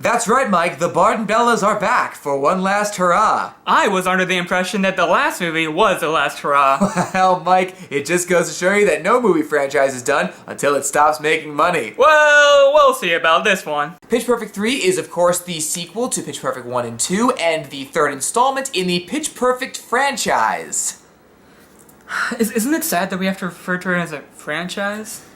That's right, Mike. The Bard and Bellas are back for one last hurrah. I was under the impression that the last movie was the last hurrah. Well, Mike, it just goes to show you that no movie franchise is done until it stops making money. Well, we'll see about this one. Pitch Perfect 3 is, of course, the sequel to Pitch Perfect 1 and 2, and the third installment in the Pitch Perfect franchise. Isn't it sad that we have to refer to it as a franchise?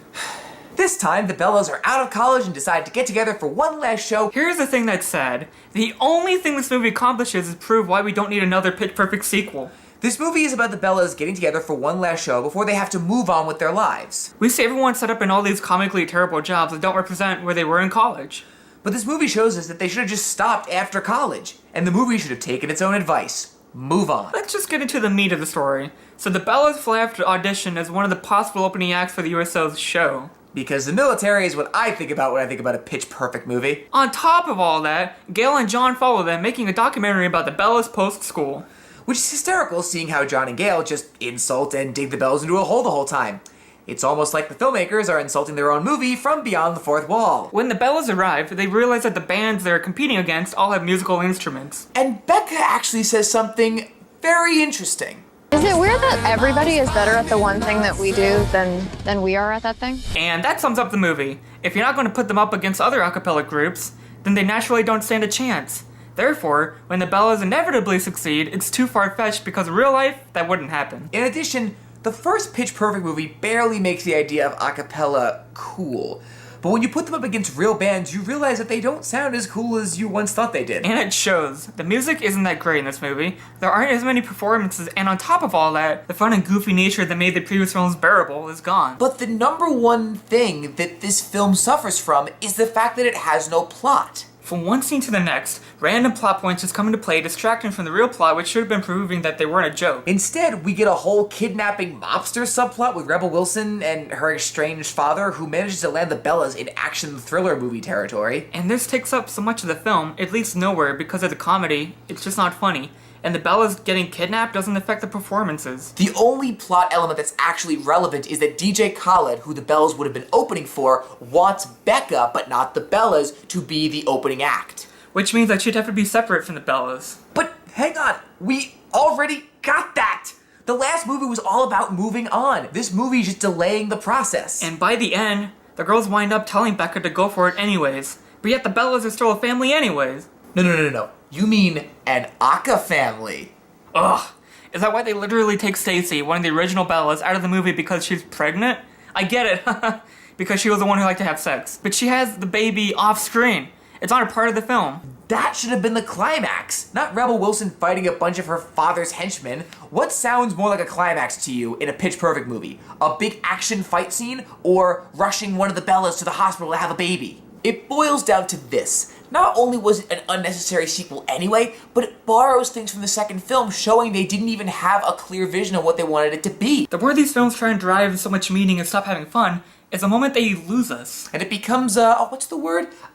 This time, the Bellas are out of college and decide to get together for one last show. Here's the thing that's sad. The only thing this movie accomplishes is prove why we don't need another Pitch Perfect sequel. This movie is about the Bellas getting together for one last show before they have to move on with their lives. We see everyone set up in all these comically terrible jobs that don't represent where they were in college. But this movie shows us that they should have just stopped after college, and the movie should have taken its own advice. Move on. Let's just get into the meat of the story. So the Bellas fly out to audition as one of the possible opening acts for the USO's show. Because the military is what I think about when I think about a Pitch Perfect movie. On top of all that, Gail and John follow them, making a documentary about the Bellas post-school. Which is hysterical, seeing how John and Gail just insult and dig the Bellas into a hole the whole time. It's almost like the filmmakers are insulting their own movie from beyond the fourth wall. When the Bellas arrive, they realize that the bands they're competing against all have musical instruments. And Becca actually says something very interesting. Is it weird that everybody is better at the one thing that we do than we are at that thing? And that sums up the movie. If you're not going to put them up against other a cappella groups, then they naturally don't stand a chance. Therefore, when the Bellas inevitably succeed, it's too far-fetched because in real life, that wouldn't happen. In addition, the first Pitch Perfect movie barely makes the idea of a cappella cool. But when you put them up against real bands, you realize that they don't sound as cool as you once thought they did. And it shows. The music isn't that great in this movie. There aren't as many performances, and on top of all that, the fun and goofy nature that made the previous films bearable is gone. But the number one thing that this film suffers from is the fact that it has no plot. From one scene to the next, random plot points just come into play, distracting from the real plot, which should have been proving that they weren't a joke. Instead, we get a whole kidnapping mobster subplot with Rebel Wilson and her estranged father, who manages to land the Bellas in action thriller movie territory. And this takes up so much of the film, it leads nowhere because of the comedy. It's just not funny. And the Bellas getting kidnapped doesn't affect the performances. The only plot element that's actually relevant is that DJ Khaled, who the Bellas would have been opening for, wants Becca, but not the Bellas, to be the opening act. Which means that she'd have to be separate from the Bellas. But hang on, we already got that! The last movie was all about moving on. This movie is just delaying the process. And by the end, the girls wind up telling Becca to go for it anyways. But yet the Bellas are still a family anyways. No. You mean an Aka family. Ugh. Is that why they literally take Stacy, one of the original Bellas, out of the movie because she's pregnant? I get it, because she was the one who liked to have sex. But she has the baby off screen. It's not a part of the film. That should have been the climax, not Rebel Wilson fighting a bunch of her father's henchmen. What sounds more like a climax to you in a Pitch Perfect movie? A big action fight scene, or rushing one of the Bellas to the hospital to have a baby? It boils down to this. Not only was it an unnecessary sequel anyway, but it borrows things from the second film, showing they didn't even have a clear vision of what they wanted it to be. The more these films try and drive so much meaning and stop having fun, is the moment they lose us. And it becomes, an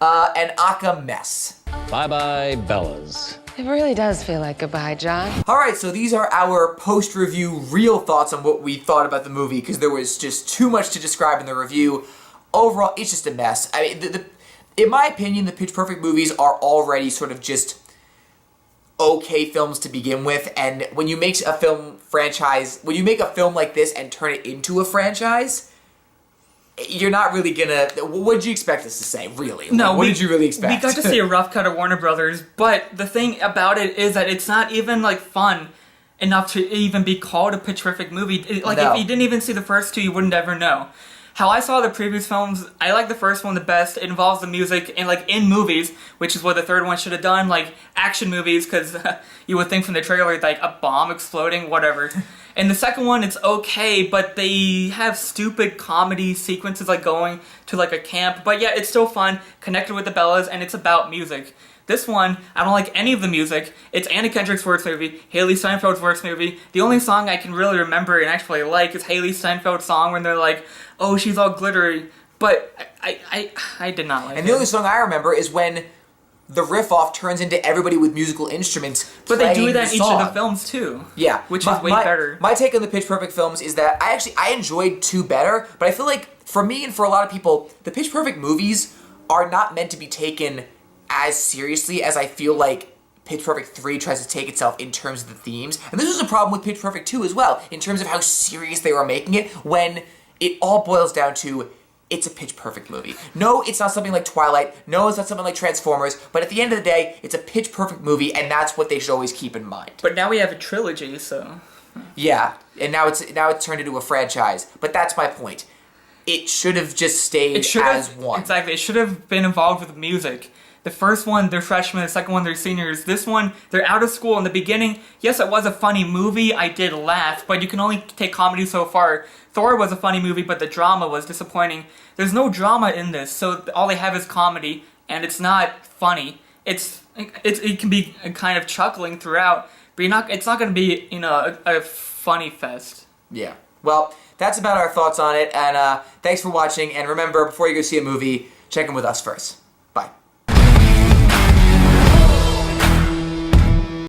Aka mess. Bye-bye, Bellas. It really does feel like goodbye, John. Alright, so these are our post-review real thoughts on what we thought about the movie, because there was just too much to describe in the review. Overall, it's just a mess. I mean, in my opinion, the Pitch Perfect movies are already sort of just okay films to begin with, and when you make a film like this and turn it into a franchise, you're not really gonna... What did you expect us to say, really? No, what did you really expect? We got to see a rough cut of Warner Brothers, but the thing about it is that it's not even, like, fun enough to even be called a Pitch Perfect movie. No. If you didn't even see the first two, you wouldn't ever know. How I saw the previous films, I like the first one the best. It involves the music and in movies, which is what the third one should have done, like action movies, because you would think from the trailer like a bomb exploding, whatever. And the second one, it's okay, but they have stupid comedy sequences like going to like a camp, but yeah, it's still fun, connected with the Bellas, and it's about music. This one, I don't like any of the music. It's Anna Kendrick's worst movie, Haley Steinfeld's worst movie. The only song I can really remember and actually like is Haley Steinfeld's song when they're like, oh, she's all glittery. But I did not like it. And the only song I remember is when the riff-off turns into everybody with musical instruments. But they do that in each song. of the films too. Yeah. Which is way better. My take on the Pitch Perfect films is that I enjoyed two better, but I feel like for me and for a lot of people, the Pitch Perfect movies are not meant to be taken as seriously as I feel like Pitch Perfect 3 tries to take itself in terms of the themes. And this was a problem with Pitch Perfect 2 as well, in terms of how serious they were making it, when it all boils down to, it's a Pitch Perfect movie. No, it's not something like Twilight. No, it's not something like Transformers. But at the end of the day, it's a Pitch Perfect movie, and that's what they should always keep in mind. But now we have a trilogy, so... Yeah, and now it's turned into a franchise. But that's my point. It should have just stayed as one. Exactly, it should have been involved with music. The first one, they're freshmen. The second one, they're seniors. This one, they're out of school. In the beginning, yes, it was a funny movie. I did laugh, but you can only take comedy so far. Thor was a funny movie, but the drama was disappointing. There's no drama in this, so all they have is comedy, and it's not funny. It can be kind of chuckling throughout, but it's not going to be, a funny fest. Yeah. Well, that's about our thoughts on it, and thanks for watching, and remember, before you go see a movie, check in with us first.